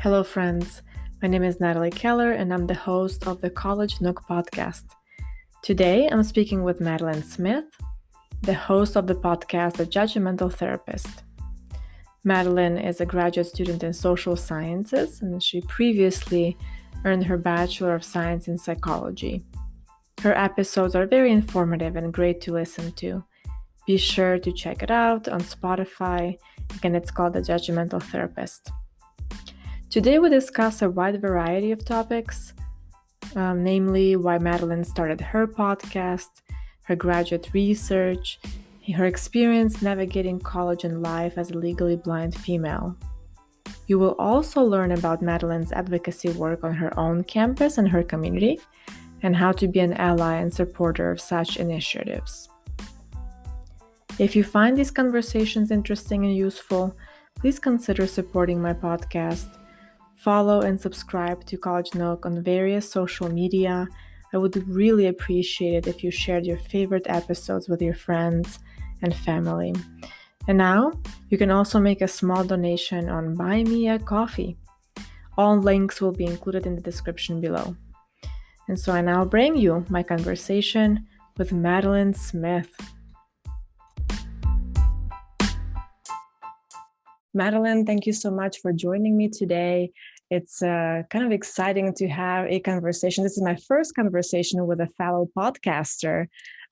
Hello, friends. My name is Natalie Keller, and I'm the host of the College Nook podcast. Today, I'm speaking with Madeline Smith, the host of the podcast, The Judgmental Therapist. Madeline is a graduate student in social sciences, and she previously earned her Bachelor of Science in psychology. Her episodes are very informative and great to listen to. Be sure to check it out on Spotify. Again, it's called The Judgmental Therapist. Today we discuss a wide variety of topics, namely why Madeline started her podcast, her graduate research, her experience navigating college and life as a legally blind female. You will also learn about Madeline's advocacy work on her own campus and her community, and how to be an ally and supporter of such initiatives. If you find these conversations interesting and useful, please consider supporting my podcast. Follow and subscribe to College Nook on various social media. I would really appreciate it if you shared your favorite episodes with your friends and family. And now, you can also make a small donation on Buy Me a Coffee. All links will be included in the description below. And so I now bring you my conversation with Madeline Smith. Madeline, thank you so much for joining me today. It's kind of exciting to have a conversation. This is my first conversation with a fellow podcaster.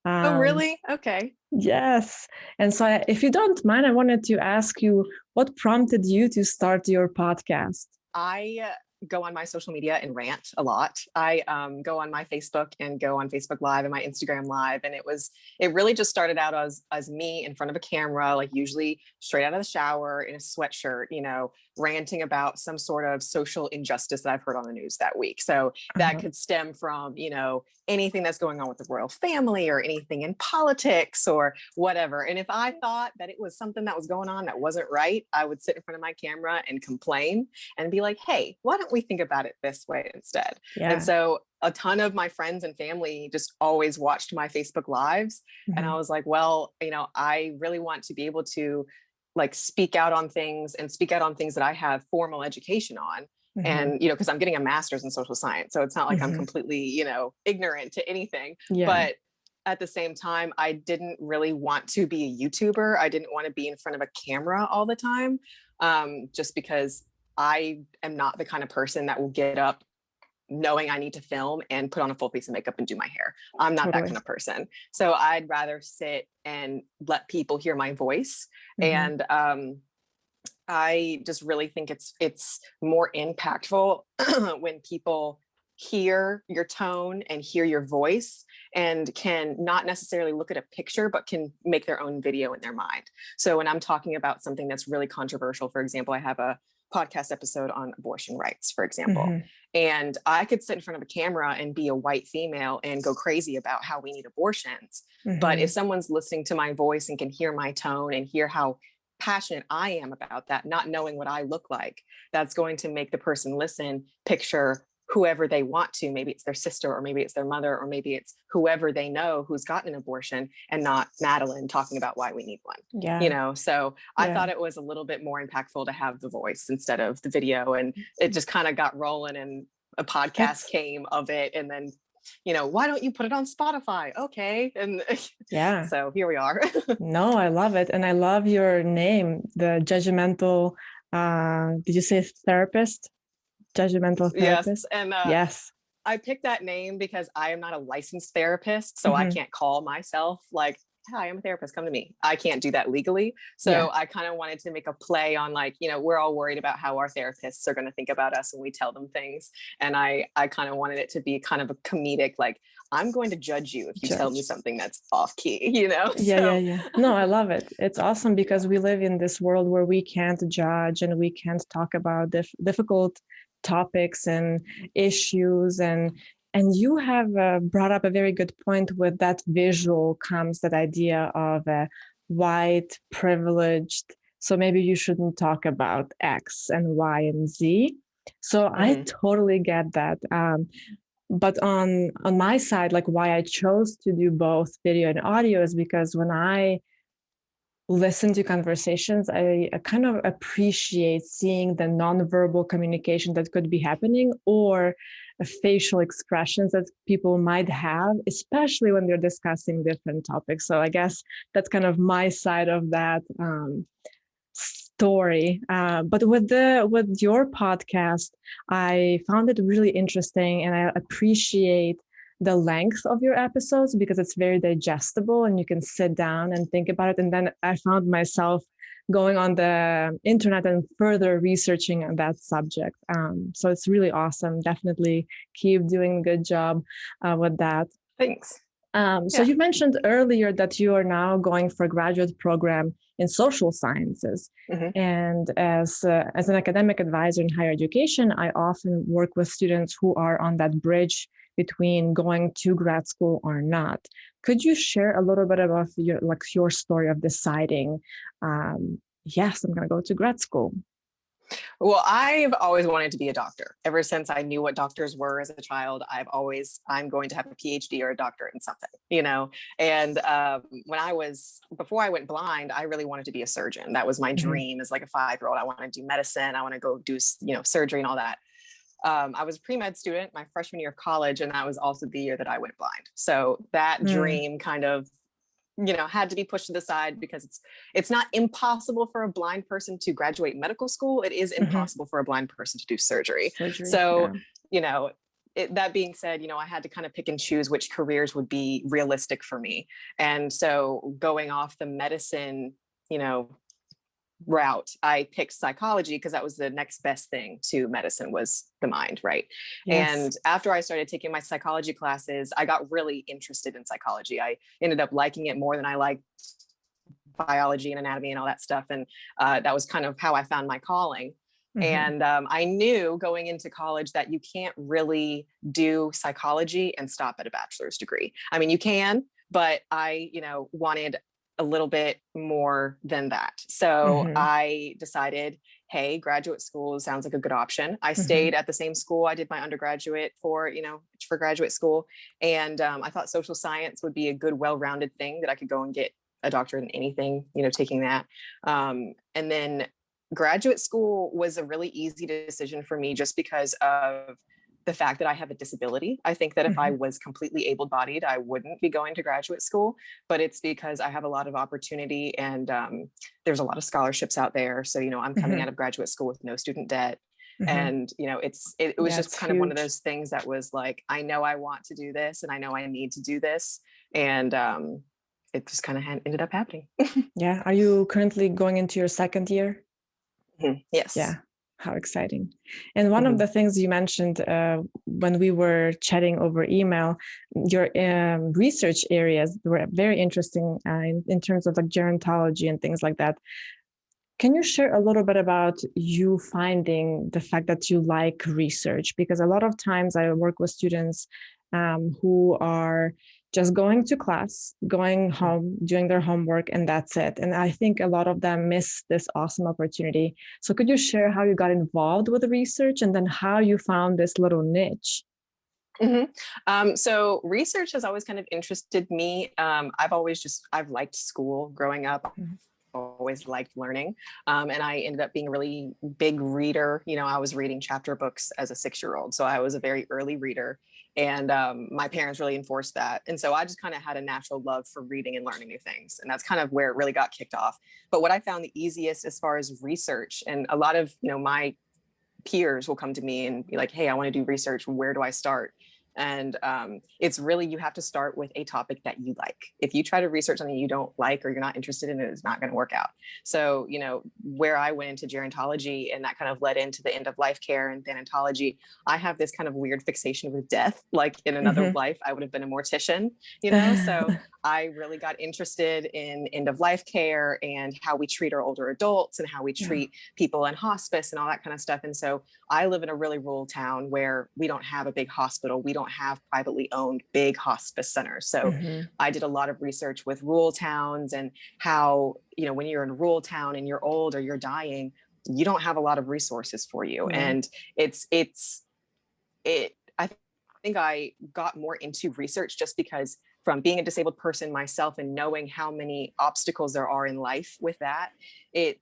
Oh, really? Okay. Yes. And so if you don't mind, I wanted to ask you, what prompted you to start your podcast? I go on my social media and rant a lot. I go on my Facebook and go on Facebook Live and my Instagram Live. And it really just started out as me in front of a camera, like usually straight out of the shower in a sweatshirt, ranting about some sort of social injustice that I've heard on the news that week. So that could stem from, anything that's going on with the royal family or anything in politics or whatever. And if I thought that it was something that was going on that wasn't right, I would sit in front of my camera and complain and be like, hey, why don't we think about it this way instead? Yeah. And so a ton of my friends and family just always watched my Facebook Lives. Mm-hmm. And I was like, well, I really want to be able to speak out on things that I have formal education on. Mm-hmm. And, because I'm getting a master's in social science. So it's not like I'm completely, ignorant to anything. Yeah. But at the same time, I didn't really want to be a YouTuber. I didn't want to be in front of a camera all the time, just because I am not the kind of person that will get up knowing I need to film and put on a full face of makeup and do my hair. I'm not that kind of person. So I'd rather sit and let people hear my voice. Mm-hmm. And I just really think it's more impactful when people hear your tone and hear your voice and can not necessarily look at a picture, but can make their own video in their mind. So when I'm talking about something that's really controversial, for example, I have a podcast episode on abortion rights, for example, mm-hmm. and I could sit in front of a camera and be a white female and go crazy about how we need abortions. Mm-hmm. But if someone's listening to my voice and can hear my tone and hear how passionate I am about that, not knowing what I look like, that's going to make the person listen, picture whoever they want to. Maybe it's their sister, or maybe it's their mother, or maybe it's whoever they know who's gotten an abortion, and not Madeline talking about why we need one. Yeah. So I thought it was a little bit more impactful to have the voice instead of the video. And it just kind of got rolling, and a podcast came of it. And then, why don't you put it on Spotify? Okay. And yeah, so here we are. No, I love it. And I love your name, the Judgmental, did you say therapist? Judgmental Therapist? Yes. And yes. I picked that name because I am not a licensed therapist. So I can't call myself like, hi, I'm a therapist, come to me. I can't do that legally. So I kind of wanted to make a play on we're all worried about how our therapists are going to think about us when we tell them things. And I kind of wanted it to be kind of a comedic, I'm going to judge you if you tell me something that's off key, Yeah. No, I love it. It's awesome because we live in this world where we can't judge and we can't talk about difficult topics and issues, and you have brought up a very good point. With that visual comes that idea of a white privileged, so maybe you shouldn't talk about X and Y and Z. So I totally get that. But on my side, why I chose to do both video and audio is because when I listen to conversations, I kind of appreciate seeing the nonverbal communication that could be happening, or facial expressions that people might have, especially when they're discussing different topics. So I guess that's kind of my side of that story. But with your podcast, I found it really interesting, and I appreciate the length of your episodes because it's very digestible and you can sit down and think about it. And then I found myself going on the internet and further researching on that subject. So it's really awesome. Definitely keep doing a good job with that. Thanks. So you mentioned earlier that you are now going for a graduate program in social sciences. Mm-hmm. And as an academic advisor in higher education, I often work with students who are on that bridge between going to grad school or not. Could you share a little bit about your story of deciding, yes, I'm going to go to grad school? Well, I've always wanted to be a doctor. Ever since I knew what doctors were as a child, I'm going to have a PhD or a doctorate in something, you know? And before I went blind, I really wanted to be a surgeon. That was my dream as like a 5-year-old. I want to do medicine. I want to go do, surgery and all that. I was a pre-med student my freshman year of college, and that was also the year that I went blind. So that dream kind of, had to be pushed to the side because it's not impossible for a blind person to graduate medical school. It is impossible for a blind person to do surgery. So, that being said, I had to kind of pick and choose which careers would be realistic for me. And so going off the medicine, route, I picked psychology because that was the next best thing to medicine, was the mind, right? Yes. And after I started taking my psychology classes, I got really interested in psychology. I ended up liking it more than I liked biology and anatomy and all that stuff. And that was kind of how I found my calling. And I knew going into college that you can't really do psychology and stop at a bachelor's degree. I mean, you can, but I, wanted a little bit more than that. So I decided, hey, graduate school sounds like a good option. I stayed at the same school I did my undergraduate for graduate school. And I thought social science would be a good, well-rounded thing that I could go and get a doctorate in anything, taking that. And then graduate school was a really easy decision for me just because of the fact that I have a disability. I think that if I was completely able-bodied, I wouldn't be going to graduate school, but it's because I have a lot of opportunity and there's a lot of scholarships out there. So, I'm coming out of graduate school with no student debt. And, it was just kind of one of those things that was like, I know I want to do this and I know I need to do this. And it just kind of ended up happening. Yeah. Are you currently going into your second year? Yes. Yeah. How exciting. And one of the things you mentioned when we were chatting over email, your research areas were very interesting in terms of like gerontology and things like that. Can you share a little bit about you finding the fact that you like research? Because a lot of times I work with students who are just going to class, going home, doing their homework, and that's it. And I think a lot of them miss this awesome opportunity. So could you share how you got involved with the research and then how you found this little niche? So research has always kind of interested me. I've liked school growing up. Always liked learning. And I ended up being a really big reader. I was reading chapter books as a 6-year-old. So I was a very early reader. And my parents really enforced that. And so I just kind of had a natural love for reading and learning new things. And that's kind of where it really got kicked off. But what I found the easiest as far as research, and a lot of, my peers will come to me and be like, hey, I want to do research. Where do I start? And it's really, you have to start with a topic that you like. If you try to research something you don't like or you're not interested in, it's not going to work out. So, where I went into gerontology and that kind of led into the end of life care and thanatology, I have this kind of weird fixation with death. Like in another life, I would have been a mortician, so I really got interested in end of life care and how we treat our older adults and how we treat people in hospice and all that kind of stuff. And so I live in a really rural town where we don't have a big hospital. We don't have privately owned big hospice centers. So I did a lot of research with rural towns and how, when you're in a rural town and you're old or you're dying, you don't have a lot of resources for you. And I think I got more into research just because from being a disabled person myself and knowing how many obstacles there are in life with that, it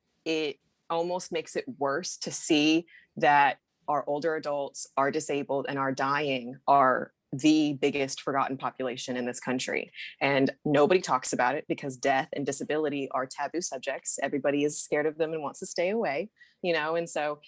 almost makes it worse to see that our older adults, are disabled, and are dying are the biggest forgotten population in this country. And nobody talks about it because death and disability are taboo subjects. Everybody is scared of them and wants to stay away, and so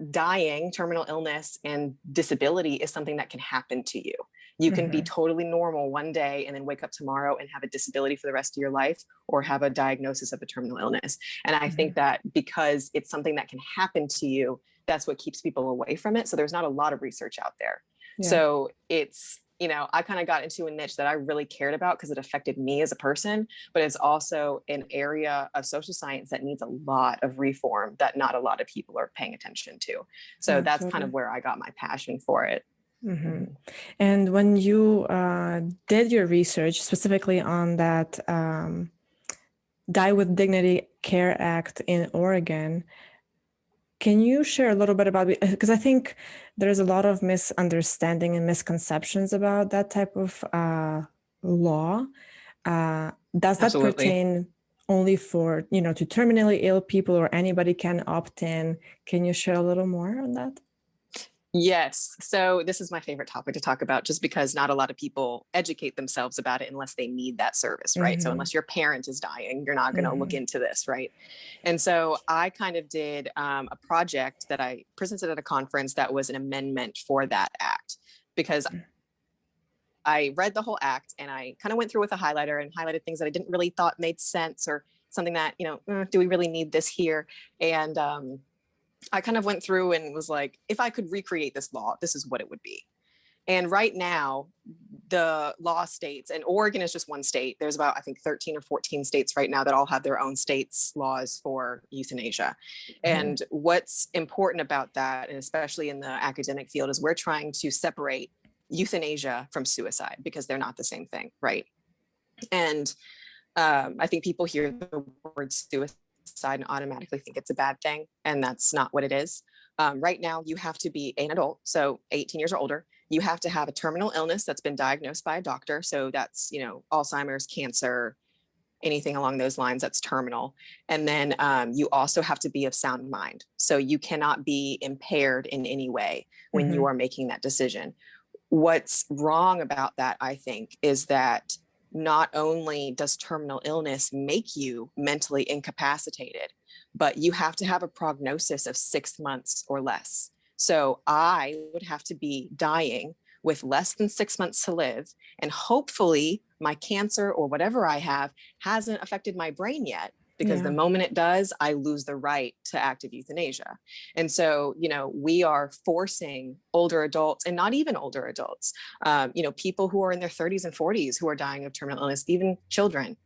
dying, terminal illness, and disability is something that can happen to you. You can be totally normal one day and then wake up tomorrow and have a disability for the rest of your life, or have a diagnosis of a terminal illness. And I think that because it's something that can happen to you, that's what keeps people away from it. So there's not a lot of research out there. Yeah. So it's, I kind of got into a niche that I really cared about because it affected me as a person, but it's also an area of social science that needs a lot of reform that not a lot of people are paying attention to. So that's totally kind of where I got my passion for it. And when you did your research specifically on that Die with Dignity Care Act in Oregon, can you share a little bit about it? Because I think there's a lot of misunderstanding and misconceptions about that type of law. Does that pertain only for, to terminally ill people, or anybody can opt in? Can you share a little more on that? Yes. So this is my favorite topic to talk about, just because not a lot of people educate themselves about it unless they need that service, right? So unless your parent is dying, you're not going to look into this, right? And so I kind of did a project that I presented at a conference that was an amendment for that act, because I read the whole act and I kind of went through with a highlighter and highlighted things that I didn't really thought made sense, or something that, do we really need this here? And I kind of went through and was like, if I could recreate this law, this is what it would be. And right now, the law states, and Oregon is just one state. There's about, I think, 13 or 14 states right now that all have their own states' laws for euthanasia. And what's important about that, and especially in the academic field, is we're trying to separate euthanasia from suicide, because they're not the same thing, right? And I think people hear the word suicide and automatically think it's a bad thing, and that's not what it is. Right now, you have to be an adult, so 18 years or older. You have to have a terminal illness that's been diagnosed by a doctor. So that's, Alzheimer's, cancer, anything along those lines that's terminal. And then you also have to be of sound mind. So you cannot be impaired in any way when you are making that decision. What's wrong about that, I think, is that not only does terminal illness make you mentally incapacitated, but you have to have a prognosis of 6 months or less. So I would have to be dying with less than 6 months to live. And hopefully my cancer or whatever I have hasn't affected my brain yet, because the moment it does, I lose the right to active euthanasia. And so, we are forcing older adults, and not even older adults, people who are in their 30s and 40s who are dying of terminal illness, even children,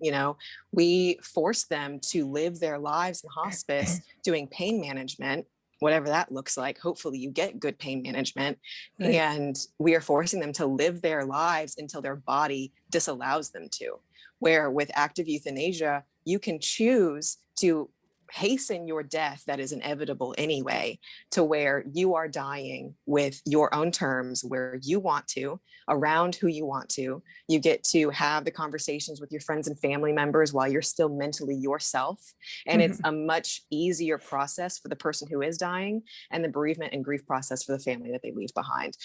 we force them to live their lives in hospice doing pain management, whatever that looks like. Hopefully you get good pain management. Right. And we are forcing them to live their lives until their body disallows them to. Where with active euthanasia, you can choose to hasten your death that is inevitable anyway, to where you are dying with your own terms, where you want to, around who you want to. You get to have the conversations with your friends and family members while you're still mentally yourself. And it's a much easier process for the person who is dying, and the bereavement and grief process for the family that they leave behind.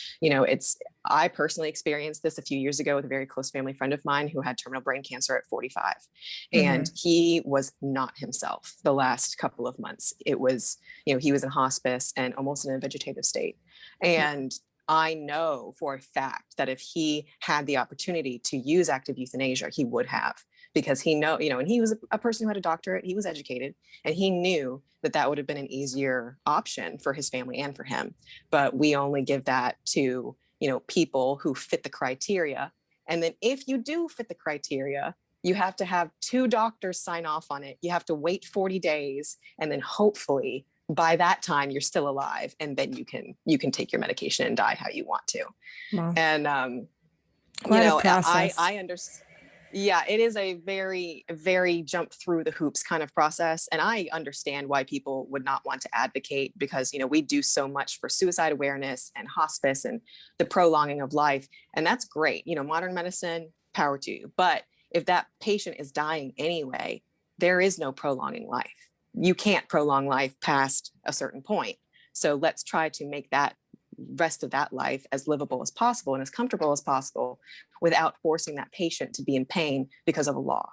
I personally experienced this a few years ago with a very close family friend of mine who had terminal brain cancer at 45. And he was not himself the last couple of months. It was, he was in hospice and almost in a vegetative state. And I know for a fact that if he had the opportunity to use active euthanasia, he would have, because and he was a person who had a doctorate, he was educated, and he knew that that would have been an easier option for his family and for him. But we only give that to, people who fit the criteria. And then if you do fit the criteria, you have to have 2 doctors sign off on it. You have to wait 40 days. And then hopefully by that time you're still alive. And then you can take your medication and die how you want to. Wow. And, I understand. Yeah, it is a very, very jump through the hoops kind of process. And I understand why people would not want to advocate, because, we do so much for suicide awareness and hospice and the prolonging of life. And that's great. Modern medicine power to you. But if that patient is dying anyway, there is no prolonging life. You can't prolong life past a certain point. So let's try to make that rest of that life as livable as possible and as comfortable as possible without forcing that patient to be in pain because of a law,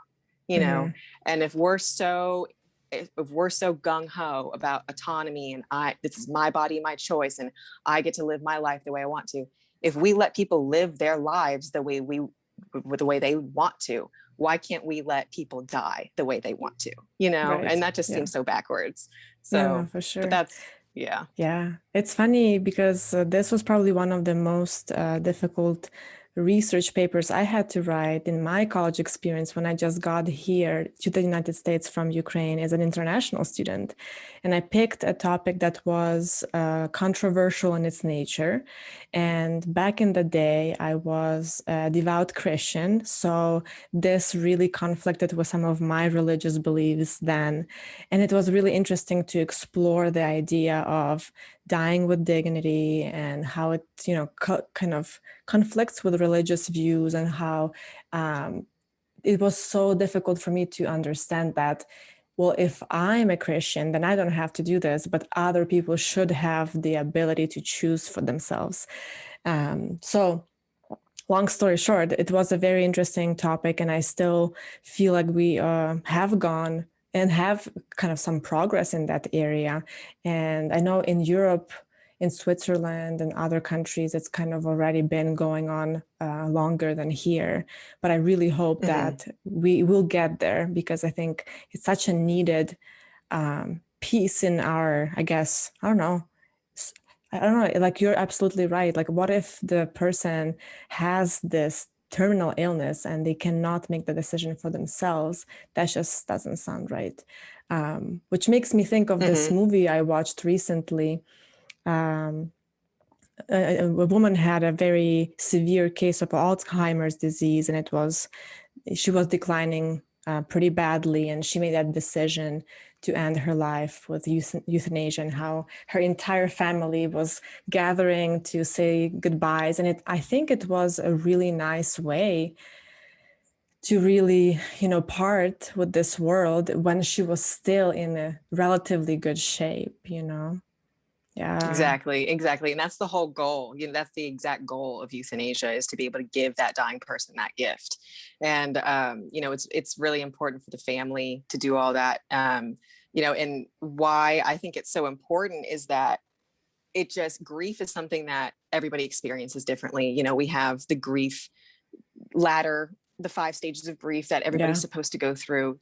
you know. And if we're so gung-ho about autonomy and this is my body, my choice, and I get to live my life the way I want to, if we let people live their lives the way they want to, why can't we let people die the way they want to, you know? Right. And that just seems so backwards. So, no, for sure. But that's, yeah. Yeah, it's funny because this was probably one of the most difficult research papers I had to write in my college experience when I just got here to the United States from Ukraine as an international student. And I picked a topic that was controversial in its nature. And back in the day, I was a devout Christian. So this really conflicted with some of my religious beliefs then. And it was really interesting to explore the idea of dying with dignity and how it, kind of conflicts with religious views, and how it was so difficult for me to understand that, well, if I'm a Christian, then I don't have to do this, but other people should have the ability to choose for themselves. So long story short, it was a very interesting topic, and I still feel like we have gone and have kind of some progress in that area. And I know in Europe, in Switzerland and other countries, it's kind of already been going on longer than here. But I really hope that we will get there, because I think it's such a needed piece in our, I don't know, like you're absolutely right. Like, what if the person has this terminal illness and they cannot make the decision for themselves? That just doesn't sound right. Which makes me think of this movie I watched recently. A woman had a very severe case of Alzheimer's disease, and she was declining pretty badly, and she made that decision to end her life with euthanasia, and how her entire family was gathering to say goodbyes. And I think it was a really nice way to really, part with this world when she was still in a relatively good shape, Yeah. Exactly. And that's the whole goal. That's the exact goal of euthanasia, is to be able to give that dying person that gift. And, it's really important for the family to do all that. And why I think it's so important is that grief is something that everybody experiences differently. We have the grief ladder, the 5 stages of grief that everybody's supposed to go through,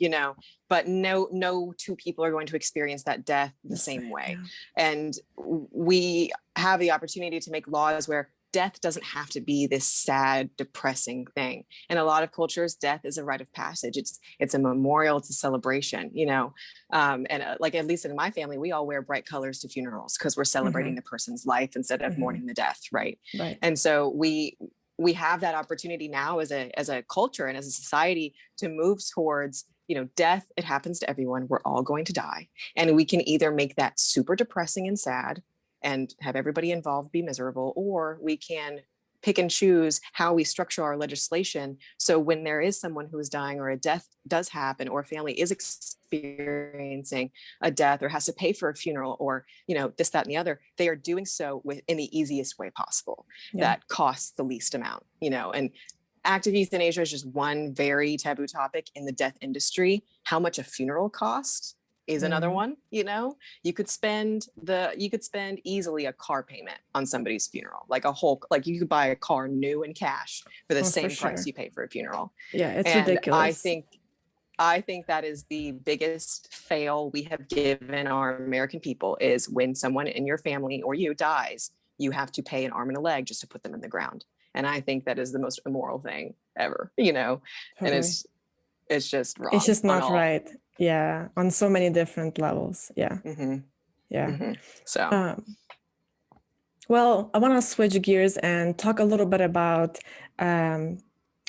but no two people are going to experience that death the same way. And we have the opportunity to make laws where death doesn't have to be this sad, depressing thing. In a lot of cultures, death is a rite of passage. It's a memorial, it's a celebration, like, at least in my family, we all wear bright colors to funerals because we're celebrating the person's life instead of mourning the death. Right. And so we have that opportunity now as a culture and as a society to move towards, death. It happens to everyone. We're all going to die. And we can either make that super depressing and sad and have everybody involved be miserable, or we can pick and choose how we structure our legislation. So when there is someone who is dying, or a death does happen, or a family is experiencing a death or has to pay for a funeral, or, this, that, and the other, they are doing so in the easiest way possible that costs the least amount, and active euthanasia is just one very taboo topic in the death industry. How much a funeral costs is another one. You could spend easily a car payment on somebody's funeral, like you could buy a car new in cash for the same price you pay for a funeral. Yeah, it's ridiculous. I think that is the biggest fail we have given our American people, is when someone in your family or you dies, you have to pay an arm and a leg just to put them in the ground. And I think that is the most immoral thing ever, Totally. And it's just wrong. It's just not right. Yeah, on so many different levels. Yeah. Yeah. So, well, I want to switch gears and talk a little bit about kind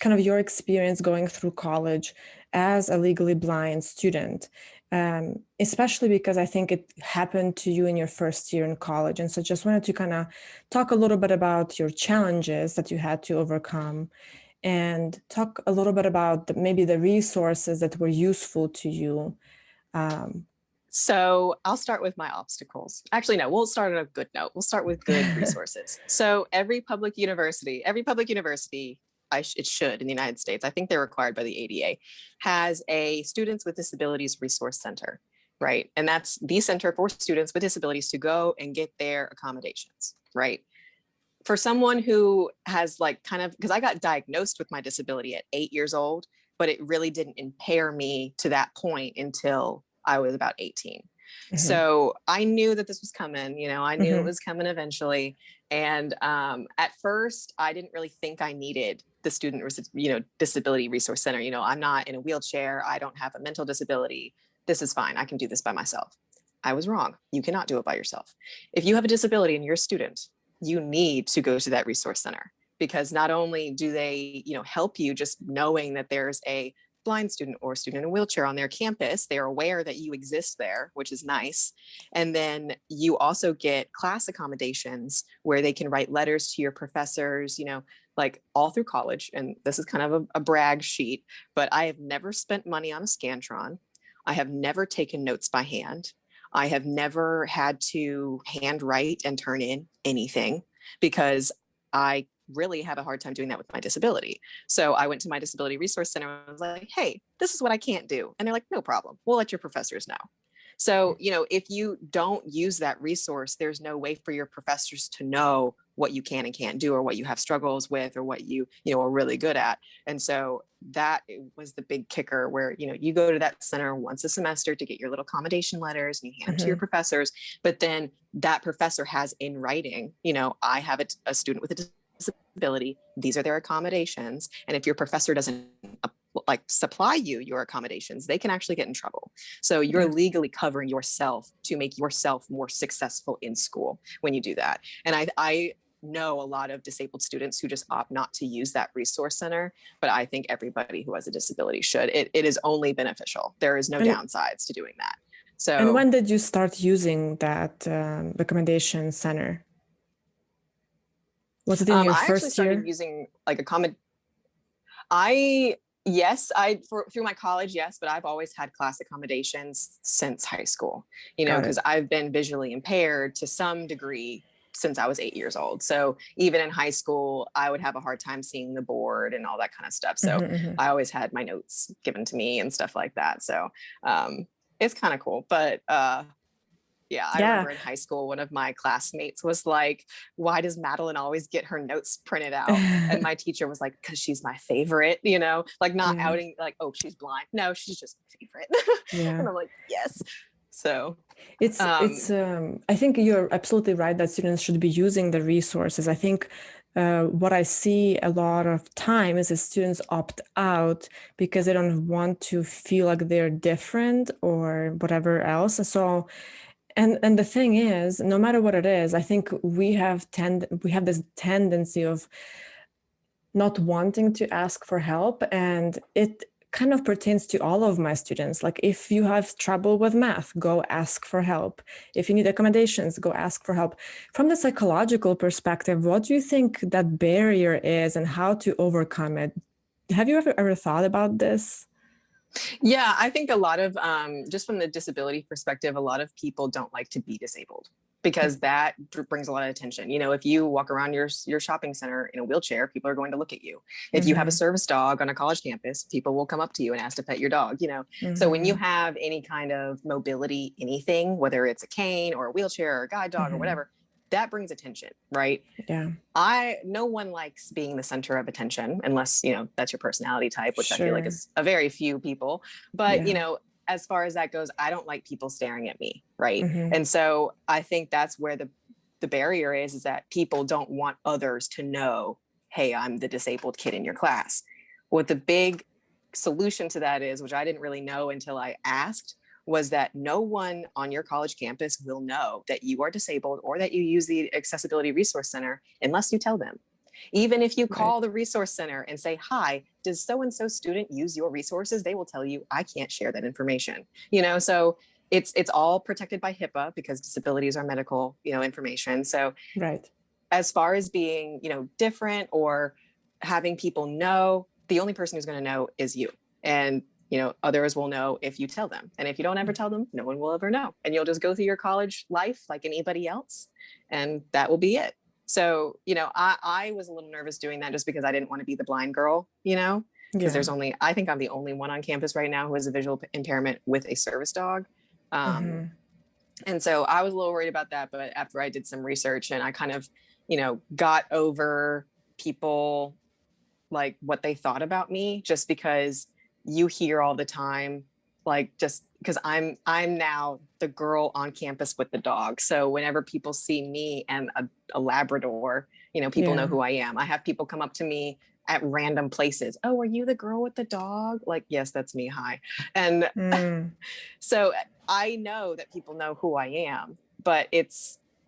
of your experience going through college as a legally blind student, especially because I think it happened to you in your first year in college. And so just wanted to kind of talk a little bit about your challenges that you had to overcome, and talk a little bit about maybe the resources that were useful to you. So I'll start with my obstacles. Actually, no, we'll start on a good note. We'll start with good resources. So every public university, it should in the United States, I think they're required by the ADA, has a Students with Disabilities Resource Center, right? And that's the center for students with disabilities to go and get their accommodations, right? For someone who has because I got diagnosed with my disability at 8 years old, but it really didn't impair me to that point until I was about 18. Mm-hmm. So I knew that this was coming, I knew it was coming eventually. And at first I didn't really think I needed the disability resource center. I'm not in a wheelchair. I don't have a mental disability. This is fine. I can do this by myself. I was wrong. You cannot do it by yourself. If you have a disability and you're a student, you need to go to that resource center, because not only do they, help you just knowing that there's a blind student or a student in a wheelchair on their campus, they're aware that you exist there, which is nice. And then you also get class accommodations where they can write letters to your professors, all through college. And this is kind of a brag sheet, but I have never spent money on a Scantron. I have never taken notes by hand. I have never had to handwrite and turn in anything, because I really have a hard time doing that with my disability. So I went to my disability resource center and I was like, hey, this is what I can't do. And they're like, no problem. We'll let your professors know. So, if you don't use that resource, there's no way for your professors to know what you can and can't do, or what you have struggles with, or what you are really good at. And so that was the big kicker, where, you go to that center once a semester to get your little accommodation letters and you hand them to your professors. But then that professor has in writing, I have a student with a disability. These are their accommodations. And if your professor doesn't supply you your accommodations, they can actually get in trouble. So you're legally covering yourself to make yourself more successful in school when you do that. And I know a lot of disabled students who just opt not to use that resource center, but I think everybody who has a disability should. It is only beneficial. There is no downsides to doing that. So, and when did you start using that accommodation center? Was it in your I first actually started year? using through my college, yes, but I've always had class accommodations since high school, because I've been visually impaired to some degree since I was 8 years old. So even in high school, I would have a hard time seeing the board and all that kind of stuff. So I always had my notes given to me and stuff like that. So it's kind of cool. But I remember in high school, one of my classmates was like, why does Madeline always get her notes printed out? And my teacher was like, because she's my favorite, not outing, oh, she's blind. No, she's just my favorite. And I'm like, yes. So I think you're absolutely right that students should be using the resources. I think what I see a lot of times is students opt out because they don't want to feel like they're different or whatever else. So, and the thing is, no matter what it is, I think we have this tendency of not wanting to ask for help, and it kind of pertains to all of my students. Like, if you have trouble with math, go ask for help. If you need accommodations, go ask for help. From the psychological perspective, what do you think that barrier is and how to overcome it? Have you ever thought about this? Yeah, I think a lot of, just from the disability perspective, a lot of people don't like to be disabled, because that brings a lot of attention. If you walk around your shopping center in a wheelchair, people are going to look at you. If you have a service dog on a college campus, people will come up to you and ask to pet your dog, So when you have any kind of mobility, anything, whether it's a cane or a wheelchair or a guide dog or whatever, that brings attention, right? Yeah. No one likes being the center of attention unless, that's your personality type, which I feel like is a very few people. But, as far as that goes, I don't like people staring at me, right? And so I think that's where the barrier is that people don't want others to know, hey, I'm the disabled kid in your class. What the big solution to that is, which I didn't really know until I asked, was that no one on your college campus will know that you are disabled or that you use the Accessibility Resource Center unless you tell them. Even if you call the resource center and say, hi, does so-and-so student use your resources? They will tell you, I can't share that information. So it's all protected by HIPAA because disabilities are medical, information. So as far as being, different or having people know, the only person who's going to know is you. And, others will know if you tell them. And if you don't ever tell them, no one will ever know. And you'll just go through your college life like anybody else. And that will be it. So, I was a little nervous doing that just because I didn't want to be the blind girl, because I think I'm the only one on campus right now who has a visual impairment with a service dog. And so I was a little worried about that. But after I did some research and I kind of, got over people, like what they thought about me, just because you hear all the time, like, just because I'm now the girl on campus with the dog. So whenever people see me and a Labrador, people know who I am. I have people come up to me at random places. Oh, are you the girl with the dog? Like, yes, that's me. Hi. And so I know that people know who I am, but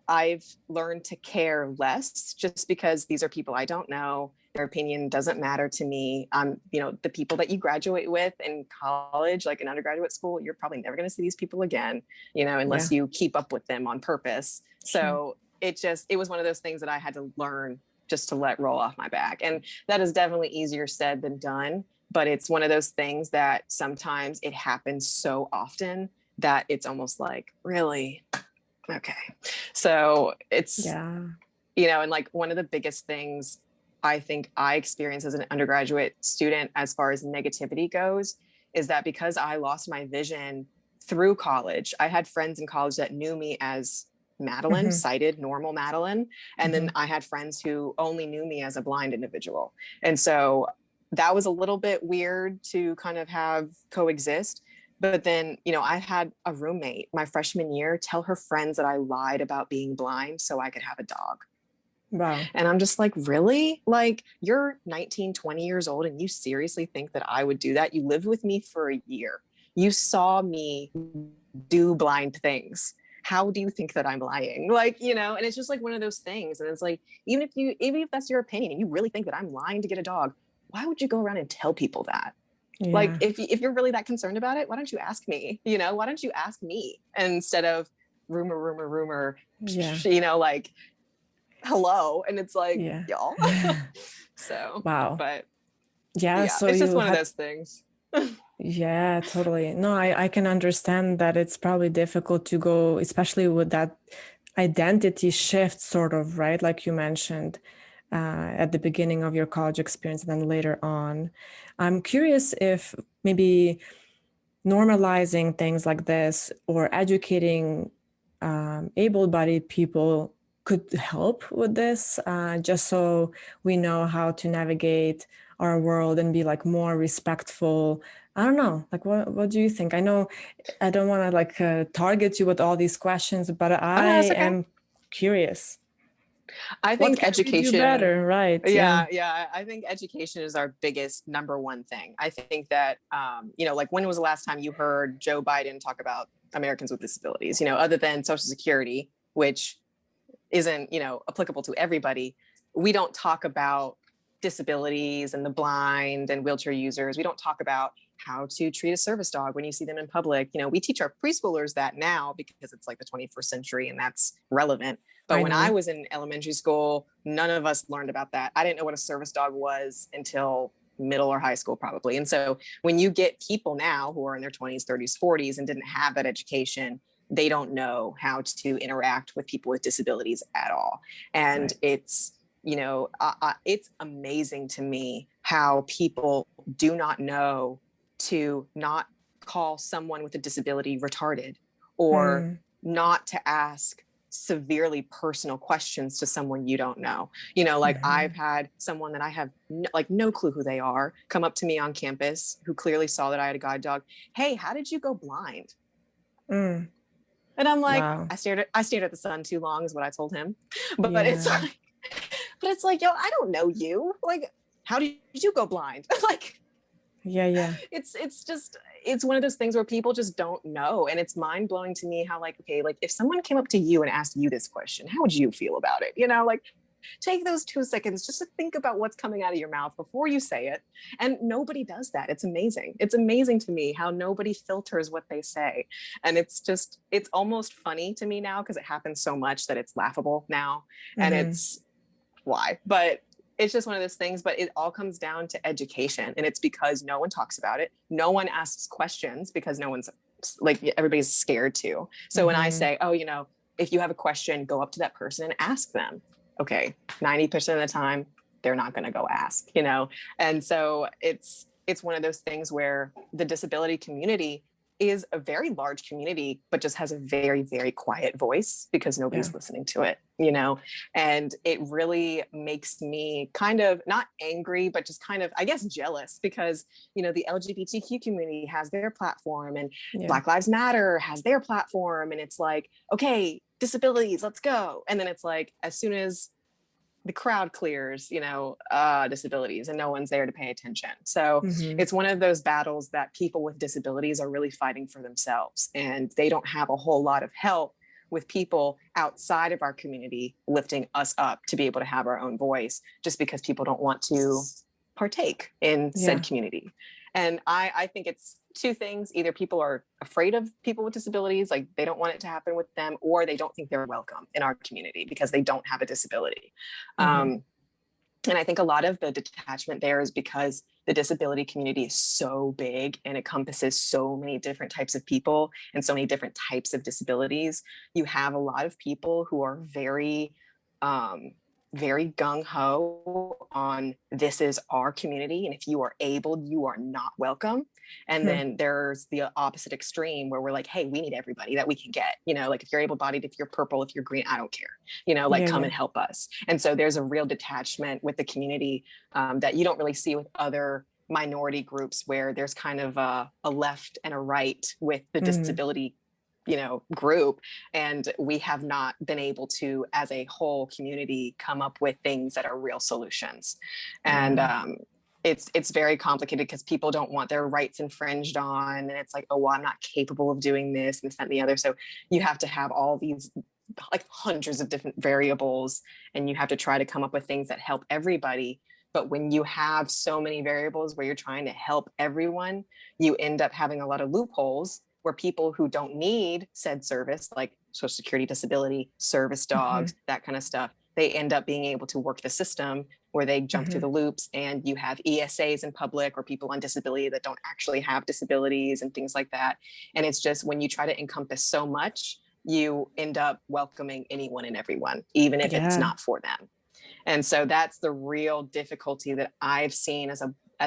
I've learned to care less just because these are people I don't know. Their opinion doesn't matter to me. The people that you graduate with in college, like in undergraduate school, you're probably never going to see these people again, unless you keep up with them on purpose. So it was one of those things that I had to learn just to let roll off my back. And that is definitely easier said than done. But it's one of those things that sometimes it happens so often that it's almost like, really? Okay. So it's, and like one of the biggest things I think I experienced as an undergraduate student, as far as negativity goes, is that because I lost my vision through college, I had friends in college that knew me as Madeline, sighted, normal Madeline. And then I had friends who only knew me as a blind individual. And so that was a little bit weird to kind of have coexist. But then, I had a roommate my freshman year tell her friends that I lied about being blind so I could have a dog. Wow. And I'm just like, really? Like, you're 19, 20 years old and you seriously think that I would do that? You lived with me for a year. You saw me do blind things. How do you think that I'm lying? Like, and it's just like one of those things. And it's like, even if that's your opinion and you really think that I'm lying to get a dog, why would you go around and tell people that? Yeah. Like, if you're really that concerned about it, why don't you ask me? Why don't you ask me instead of rumor, like, hello. And it's like, y'all. So, wow. But so it's just one of those things. Yeah, totally. No, I can understand that it's probably difficult to go, especially with that identity shift sort of, right? Like you mentioned at the beginning of your college experience and then later on. I'm curious if maybe normalizing things like this or educating able-bodied people could help with this, just so we know how to navigate our world and be like more respectful. I don't know, like what do you think? I know I don't want to like target you with all these questions, but I am curious. I think education do better, right? Yeah. I think education is our biggest number one thing. I think that, like, when was the last time you heard Joe Biden talk about Americans with disabilities, other than Social Security, which isn't, applicable to everybody. We don't talk about disabilities and the blind and wheelchair users. We don't talk about how to treat a service dog when you see them in public. We teach our preschoolers that now because it's like the 21st century and that's relevant. But when I was in elementary school, none of us learned about that. I didn't know what a service dog was until middle or high school probably. And so when you get people now who are in their 20s, 30s, 40s and didn't have that education, they don't know how to interact with people with disabilities at all. And it's, it's amazing to me how people do not know to not call someone with a disability retarded or not to ask severely personal questions to someone you don't know. I've had someone that I have no clue who they are come up to me on campus who clearly saw that I had a guide dog. Hey, how did you go blind? And I'm like, wow. I stared at the sun too long is what I told him. But it's like, yo, I don't know you. Like, how did you go blind? Like, it's one of those things where people just don't know. And it's mind blowing to me how, like, okay, like if someone came up to you and asked you this question, how would you feel about it? Like, take those 2 seconds just to think about what's coming out of your mouth before you say it. And nobody does that. It's amazing. It's amazing to me how nobody filters what they say. And it's almost funny to me now because it happens so much that it's laughable now. And it's why. But it's just one of those things, but it all comes down to education. And it's because no one talks about it. No one asks questions because no one's like, everybody's scared to. So when I say, oh, if you have a question, go up to that person and ask them. Okay, 90% of the time, they're not going to go ask, And so it's one of those things where the disability community is a very large community, but just has a very, very quiet voice because nobody's listening to it, and it really makes me kind of not angry, but just kind of, I guess, jealous because, the LGBTQ community has their platform and Black Lives Matter has their platform. And it's like, okay, disabilities, let's go. And then it's like, as soon as the crowd clears, disabilities, and no one's there to pay attention. So it's one of those battles that people with disabilities are really fighting for themselves. And they don't have a whole lot of help with people outside of our community lifting us up to be able to have our own voice, just because people don't want to partake in said community. And I think it's two things. Either people are afraid of people with disabilities, like they don't want it to happen with them, or they don't think they're welcome in our community because they don't have a disability. And I think a lot of the detachment there is because the disability community is so big and encompasses so many different types of people and so many different types of disabilities. You have a lot of people who are very, very gung-ho on this is our community, and if you are able, you are not welcome. And then there's the opposite extreme where we're like, hey, we need everybody that we can get, like if you're able-bodied, if you're purple, if you're green, I don't care, come and help us. And so there's a real detachment with the community that you don't really see with other minority groups, where there's kind of a left and a right with the disability group. And we have not been able to, as a whole community, come up with things that are real solutions. And it's very complicated because people don't want their rights infringed on. And it's like, oh, well, I'm not capable of doing this and this, that, and the other. So you have to have all these like hundreds of different variables, and you have to try to come up with things that help everybody. But when you have so many variables where you're trying to help everyone, you end up having a lot of loopholes where people who don't need said service, like Social Security disability, service dogs, that kind of stuff, they end up being able to work the system where they jump through the loops, and you have ESAs in public or people on disability that don't actually have disabilities and things like that. And it's just when you try to encompass so much, you end up welcoming anyone and everyone, even if it's not for them. And so that's the real difficulty that I've seen as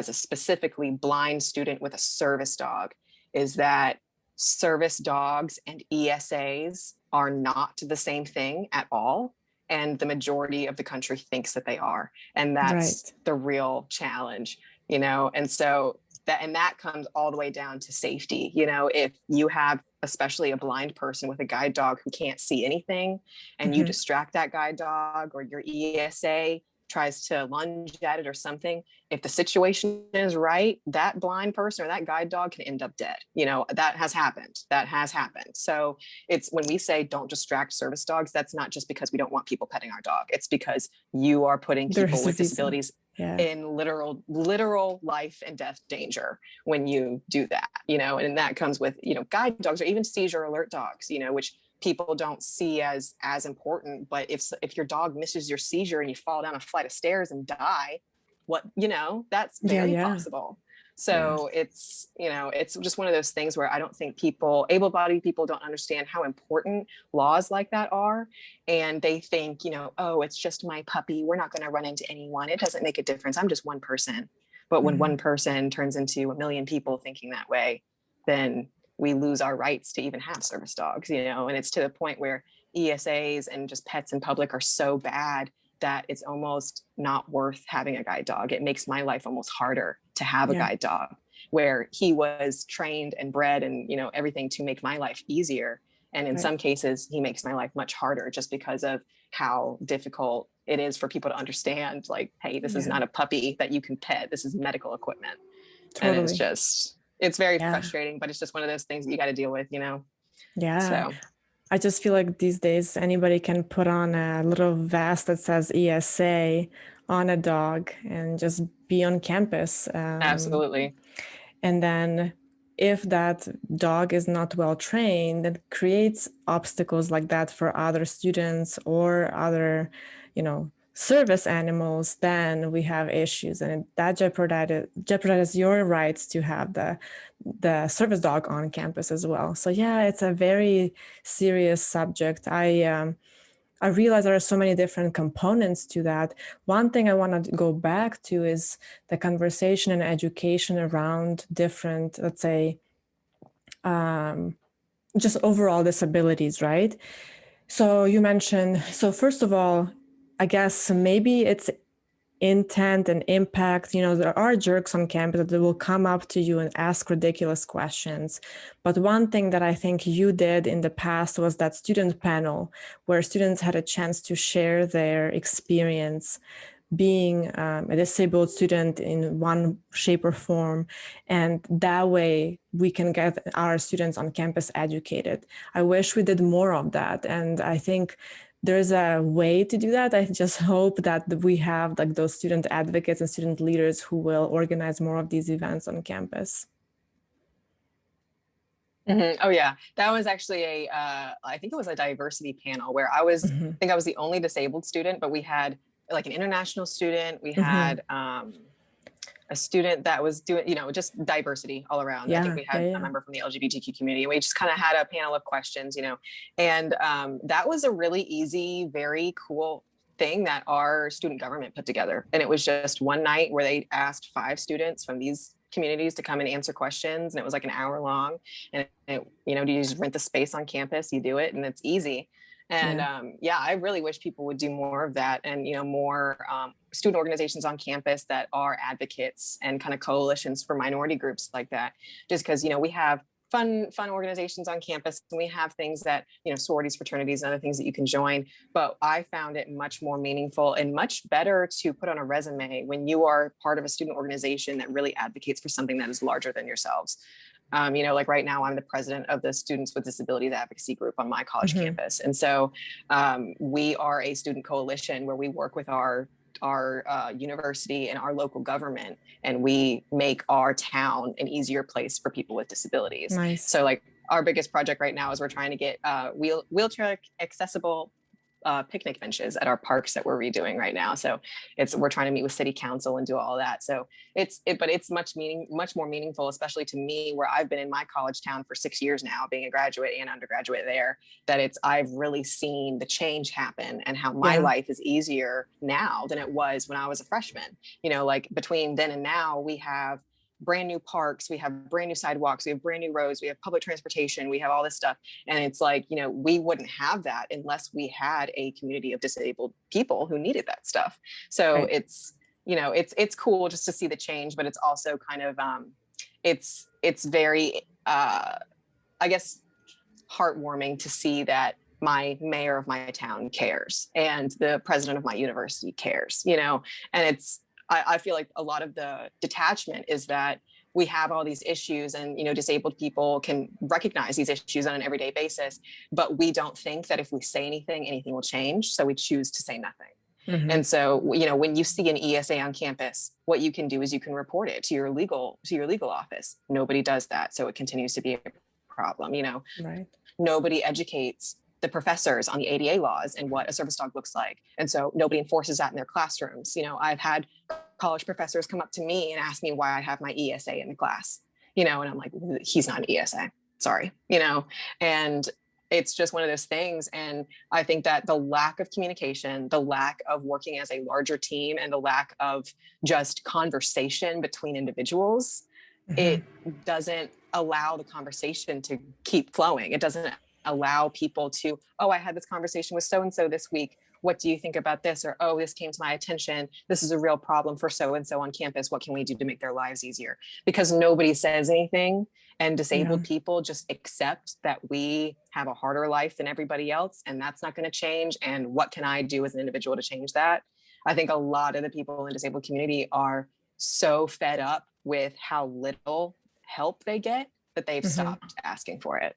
a specifically blind student with a service dog, is that service dogs and ESAs are not the same thing at all. And the majority of the country thinks that they are. And that's the real challenge, and so that comes all the way down to safety. If you have especially a blind person with a guide dog who can't see anything, and you distract that guide dog, or your ESA tries to lunge at it or something, if the situation is right, that blind person or that guide dog can end up dead. That has happened. So it's when we say don't distract service dogs, that's not just because we don't want people petting our dog. It's because you are putting people with disabilities in literal life and death danger when you do that, and that comes with, guide dogs or even seizure alert dogs, which people don't see as important. But if your dog misses your seizure and you fall down a flight of stairs and die, that's very possible. So it's just one of those things where I don't think able-bodied people don't understand how important laws like that are. And they think, oh, it's just my puppy, we're not going to run into anyone, it doesn't make a difference, I'm just one person. But when one person turns into a million people thinking that way, then we lose our rights to even have service dogs, and it's to the point where ESAs and just pets in public are so bad that it's almost not worth having a guide dog. It makes my life almost harder to have a guide dog, where he was trained and bred and, everything to make my life easier. And in some cases, he makes my life much harder just because of how difficult it is for people to understand, like, hey, this is not a puppy that you can pet. This is medical equipment. And it's very frustrating, but it's just one of those things that you got to deal with, So I just feel like these days anybody can put on a little vest that says ESA on a dog and just be on campus. Absolutely. And then if that dog is not well trained, it creates obstacles like that for other students or other, service animals, then we have issues, and that jeopardizes your rights to have the service dog on campus as well. So yeah, it's a very serious subject. I realize there are so many different components to that. One thing I want to go back to is the conversation and education around different, let's say, just overall disabilities, right? So you mentioned, so first of all, I guess maybe it's intent and impact. There are jerks on campus that will come up to you and ask ridiculous questions. But one thing that I think you did in the past was that student panel, where students had a chance to share their experience being a disabled student in one shape or form. And that way we can get our students on campus educated. I wish we did more of that. And I think there's a way to do that. I just hope that we have like those student advocates and student leaders who will organize more of these events on campus. Oh yeah, that was actually I think it was a diversity panel where I think I was the only disabled student, but we had like an international student. We had a student that was doing, just diversity all around. I think we had a member from the LGBTQ community. We just kind of had a panel of questions, and that was a really easy, very cool thing that our student government put together. And it was just one night where they asked 5 students from these communities to come and answer questions. And it was like an hour long. And you just rent the space on campus, you do it, and it's easy. And I really wish people would do more of that, and more student organizations on campus that are advocates and kind of coalitions for minority groups like that. Just because we have fun organizations on campus, and we have things that sororities, fraternities, and other things that you can join. But I found it much more meaningful and much better to put on a resume when you are part of a student organization that really advocates for something that is larger than yourselves. Like right now, I'm the president of the Students with Disabilities Advocacy Group on my college campus. And so we are a student coalition where we work with our university and our local government, and we make our town an easier place for people with disabilities. Nice. So like our biggest project right now is we're trying to get wheelchair accessible picnic benches at our parks that we're redoing right now. So we're trying to meet with city council and do all that. So but it's much more meaningful, especially to me, where I've been in my college town for 6 years now, being a graduate and undergraduate there, that I've really seen the change happen, and how my life is easier now than it was when I was a freshman. Like between then and now, we have brand new parks, we have brand new sidewalks, we have brand new roads, we have public transportation, we have all this stuff. And it's like, we wouldn't have that unless we had a community of disabled people who needed that stuff. So it's cool just to see the change, but it's also kind of, it's very, I guess, heartwarming to see that my mayor of my town cares, and the president of my university cares, and I feel like a lot of the detachment is that we have all these issues, and, disabled people can recognize these issues on an everyday basis, but we don't think that if we say anything will change. So we choose to say nothing. And so, when you see an ESA on campus, what you can do is you can report it to your legal office. Nobody does that. So it continues to be a problem, Right. Nobody educates the professors on the ADA laws and what a service dog looks like. And so nobody enforces that in their classrooms. I've had college professors come up to me and ask me why I have my ESA in the class, and I'm like, he's not an ESA, sorry, and it's just one of those things. And I think that the lack of communication, the lack of working as a larger team, and the lack of just conversation between individuals, it doesn't allow the conversation to keep flowing. It doesn't allow people to, I had this conversation with so-and-so this week. What do you think about this? Or, this came to my attention. This is a real problem for so-and-so on campus. What can we do to make their lives easier? Because nobody says anything, and disabled people just accept that we have a harder life than everybody else, and that's not going to change. And what can I do as an individual to change that? I think a lot of the people in the disabled community are so fed up with how little help they get that they've stopped asking for it.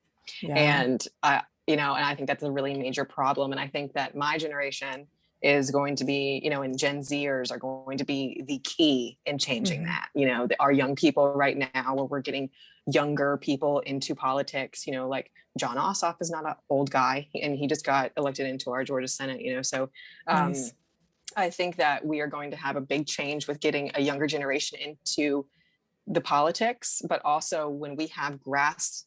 And and I think that's a really major problem. And I think that my generation is going to be, and Gen Zers are going to be the key in changing that. Our young people right now, where we're getting younger people into politics, like John Ossoff is not an old guy, and he just got elected into our Georgia Senate, so Nice. I think that we are going to have a big change with getting a younger generation into the politics, but also when we have grassroots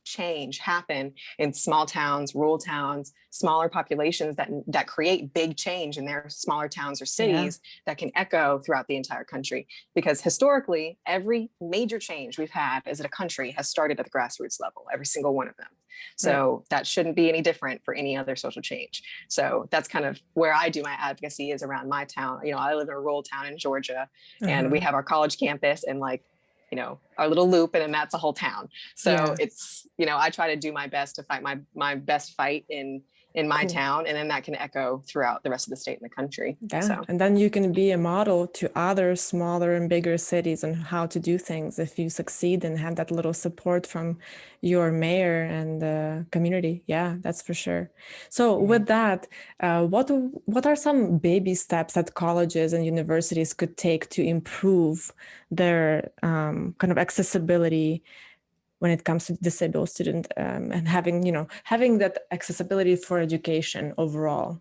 change happen in small towns, rural towns, smaller populations that create big change in their smaller towns or Yeah. cities that can echo throughout the entire country. Because historically, every major change we've had as a country has started at the grassroots level, every single one of them. So that shouldn't be any different for any other social change. So that's kind of where I do my advocacy, is around my town. I live in a rural town in Georgia, and we have our college campus and our little loop, and then that's a whole town. So it's, I try to do my best to fight my best fight in my town, and then that can echo throughout the rest of the state and the country. Yeah. And then you can be a model to other smaller and bigger cities on how to do things if you succeed and have that little support from your mayor and the community. Yeah, that's for sure. So with that, what are some baby steps that colleges and universities could take to improve their kind of accessibility when it comes to disabled students, and having that accessibility for education overall?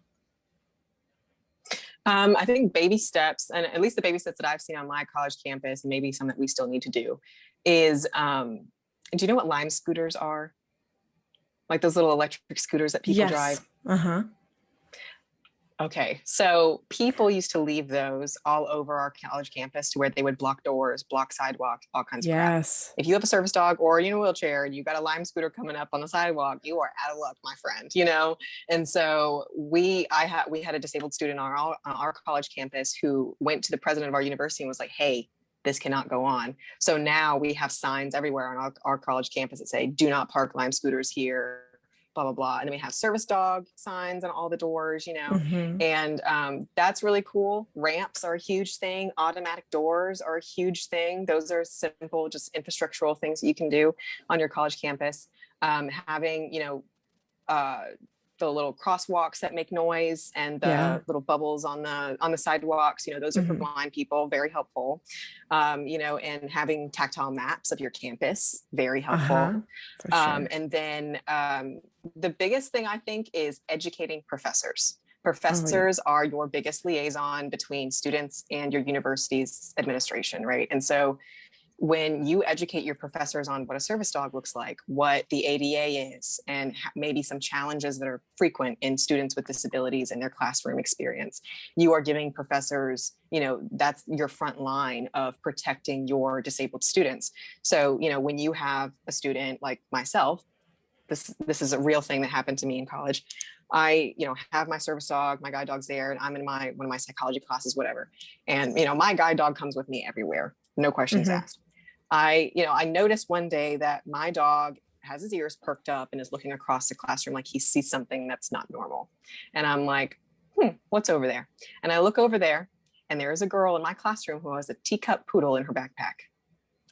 I think baby steps, and at least the baby steps that I've seen on my college campus, and maybe some that we still need to do, is do you know what Lime scooters are? Like those little electric scooters that people drive? Okay, so people used to leave those all over our college campus to where they would block doors, block sidewalks, all kinds of crap. If you have a service dog or you're in a wheelchair and you got a Lime scooter coming up on the sidewalk, you are out of luck, my friend, And so we had a disabled student on our college campus who went to the president of our university and was like, hey, this cannot go on. So now we have signs everywhere on our college campus that say, do not park Lime scooters here, blah, blah, blah. And then we have service dog signs on all the doors, and that's really cool. Ramps are a huge thing. Automatic doors are a huge thing. Those are simple, just infrastructural things that you can do on your college campus. Having, the little crosswalks that make noise and the little bubbles on the sidewalks, those are for blind people, very helpful. And having tactile maps of your campus, very helpful. Sure. And then the biggest thing I think is educating professors. Professors are your biggest liaison between students and your university's administration, right? And so when you educate your professors on what a service dog looks like, what the ADA is, and maybe some challenges that are frequent in students with disabilities in their classroom experience, you are giving professors, that's your front line of protecting your disabled students. So, when you have a student like myself, this is a real thing that happened to me in college. I, have my service dog, my guide dog's there, and I'm in one of my psychology classes, whatever. And, my guide dog comes with me everywhere, no questions asked. I noticed one day that my dog has his ears perked up and is looking across the classroom like he sees something that's not normal. And I'm like, what's over there? And I look over there, and there is a girl in my classroom who has a teacup poodle in her backpack.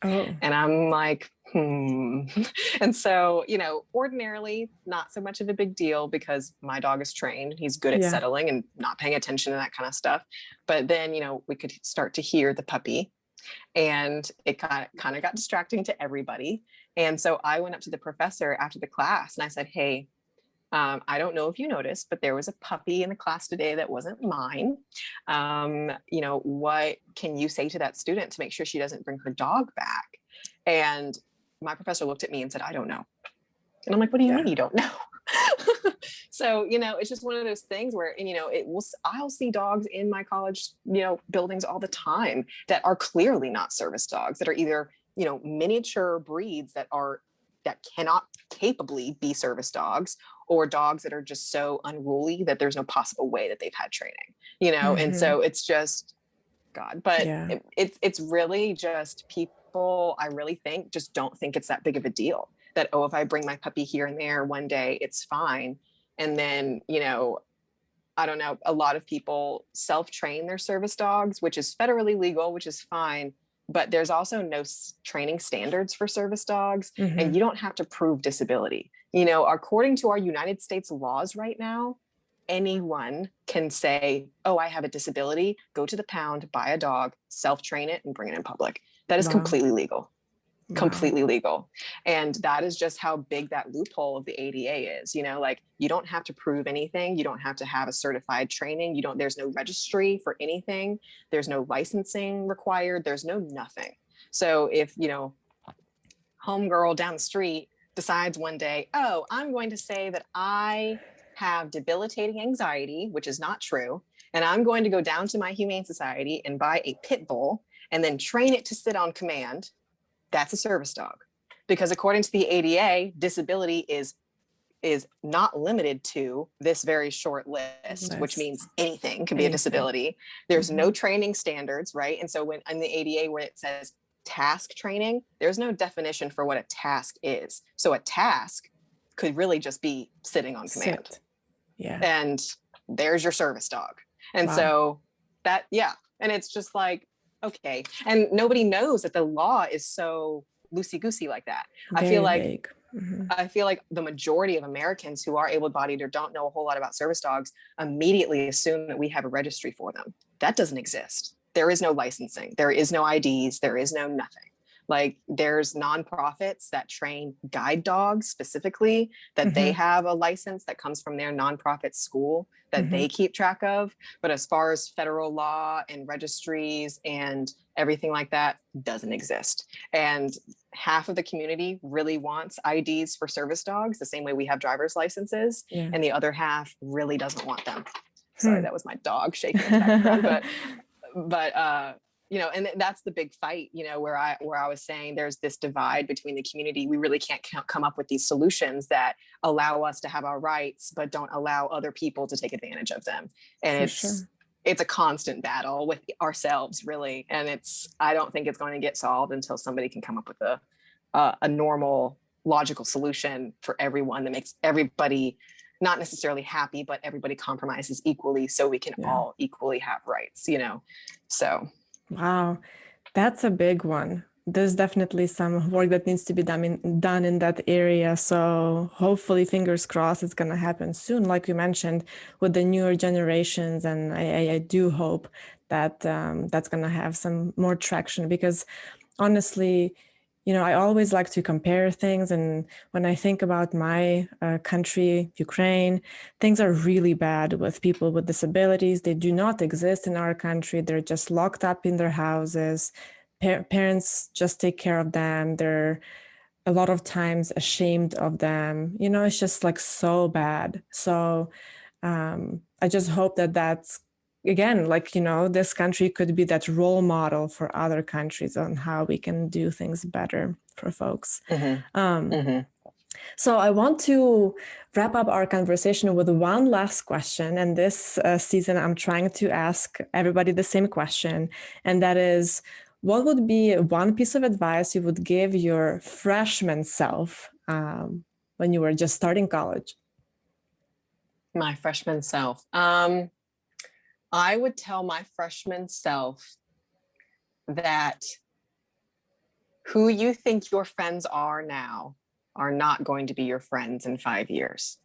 And I'm like, And so, ordinarily not so much of a big deal because my dog is trained. He's good at settling and not paying attention to that kind of stuff. But then, we could start to hear the puppy, and it kind of got distracting to everybody. And so I went up to the professor after the class and I said, hey, I don't know if you noticed, but there was a puppy in the class today that wasn't mine. What can you say to that student to make sure she doesn't bring her dog back? And my professor looked at me and said, I don't know. And I'm like, what do you mean you don't know? So, it's just one of those things where, I'll see dogs in my college, buildings all the time that are clearly not service dogs, that are either, miniature breeds that cannot capably be service dogs, or dogs that are just so unruly that there's no possible way that they've had training, And so it's just God, but it's really just people, I really think, just don't think it's that big of a deal that, oh, if I bring my puppy here and there one day, it's fine. And then, I don't know, a lot of people self-train their service dogs, which is federally legal, which is fine. But there's also no training standards for service dogs, and you don't have to prove disability. According to our United States laws right now, anyone can say, oh, I have a disability, go to the pound, buy a dog, self-train it, and bring it in public. That is completely legal. completely legal. And that is just how big that loophole of the ADA is. You know, like, you don't have to prove anything. You don't have to have a certified training. There's no registry for anything. There's no licensing required. There's no nothing. So if, you know, homegirl down the street decides one day, oh, I'm going to say that I have debilitating anxiety, which is not true, and I'm going to go down to my Humane Society and buy a pit bull and then train it to sit on command, that's a service dog. Because according to the ADA, disability is not limited to this very short list, which means anything can be a disability. There's no training standards, right? And so when in the ADA, where it says task training, there's no definition for what a task is. So a task could really just be sitting on command. Yeah. And there's your service dog. And so that, yeah. And it's just like, okay. And nobody knows that the law is so loosey-goosey like that. Very I feel like vague. I feel like the majority of Americans who are able-bodied or don't know a whole lot about service dogs immediately assume that we have a registry for them. That doesn't exist. There is no licensing. There is no IDs. There is no nothing. Like, there's nonprofits that train guide dogs specifically, that they have a license that comes from their nonprofit school that they keep track of. But as far as federal law and registries and everything like that, doesn't exist. And half of the community really wants IDs for service dogs, the same way we have driver's licenses. Yeah. And the other half really doesn't want them. Sorry, that was my dog shaking in the background. But you know, and that's the big fight, you know, where I was saying there's this divide between the community. We really can't come up with these solutions that allow us to have our rights, but don't allow other people to take advantage of them. And it's a constant battle with ourselves, really. And I don't think it's going to get solved until somebody can come up with a normal, logical solution for everyone that makes everybody not necessarily happy, but everybody compromises equally, so we can all equally have rights, you know? So. Wow, that's a big one. There's definitely some work that needs to be done in that area. So hopefully, fingers crossed, it's going to happen soon, like you mentioned, with the newer generations. And I do hope that that's going to have some more traction, because honestly, you know, I always like to compare things. And when I think about my country, Ukraine, things are really bad with people with disabilities. They do not exist in our country. They're just locked up in their houses. Parents just take care of them. They're a lot of times ashamed of them. You know, it's just like so bad. So I just hope that that's, again, like, you know, this country could be that role model for other countries on how we can do things better for folks. So I want to wrap up our conversation with one last question. And this season, I'm trying to ask everybody the same question. And that is, what would be one piece of advice you would give your freshman self when you were just starting college? My freshman self. I would tell my freshman self that who you think your friends are now are not going to be your friends in 5 years.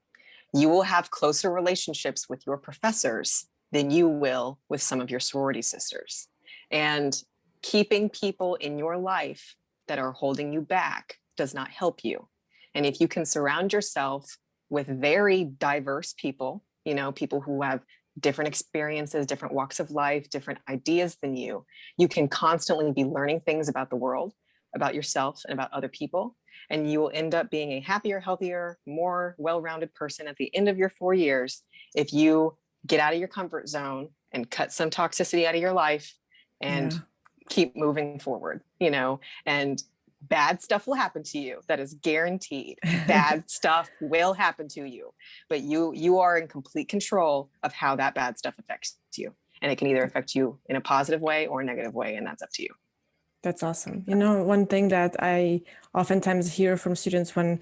You will have closer relationships with your professors than you will with some of your sorority sisters. And keeping people in your life that are holding you back does not help you. And if you can surround yourself with very diverse people, you know, people who have different experiences, different walks of life, different ideas than you, you can constantly be learning things about the world, about yourself, and about other people. And you will end up being a happier, healthier, more well-rounded person at the end of your 4 years if you get out of your comfort zone and cut some toxicity out of your life and keep moving forward, you know. And bad stuff will happen to you. That is guaranteed. Bad stuff will happen to you, but you are in complete control of how that bad stuff affects you. And it can either affect you in a positive way or a negative way, and that's up to you. That's awesome. You know, one thing that I oftentimes hear from students when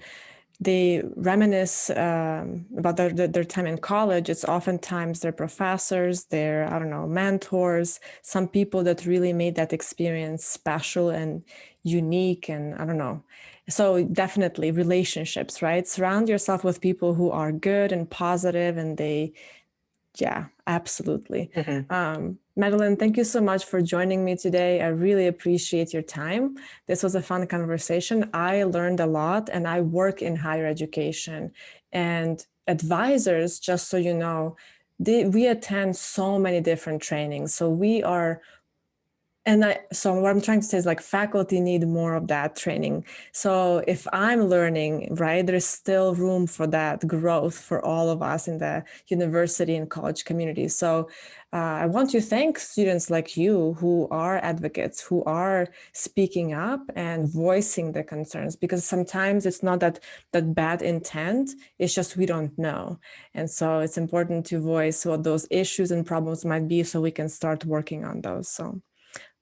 they reminisce about their time in college, it's oftentimes their professors, their, I don't know, mentors, some people that really made that experience special and unique, and I don't know. So definitely relationships, right? Surround yourself with people who are good and positive, and they, yeah, absolutely. Madeline, thank you so much for joining me today. I really appreciate your time. This was a fun conversation. I learned a lot, and I work in higher education. And advisors, just so you know, we attend so many different trainings. So so what I'm trying to say is, like, faculty need more of that training. So if I'm learning, right, there's still room for that growth for all of us in the university and college community. So I want to thank students like you who are advocates, who are speaking up and voicing their concerns, because sometimes it's not that bad intent, it's just we don't know. And so it's important to voice what those issues and problems might be so we can start working on those.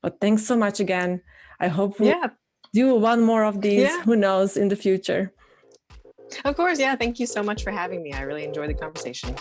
But thanks so much again. I hope we'll do one more of these, who knows, in the future. Of course. Yeah. Thank you so much for having me. I really enjoyed the conversation.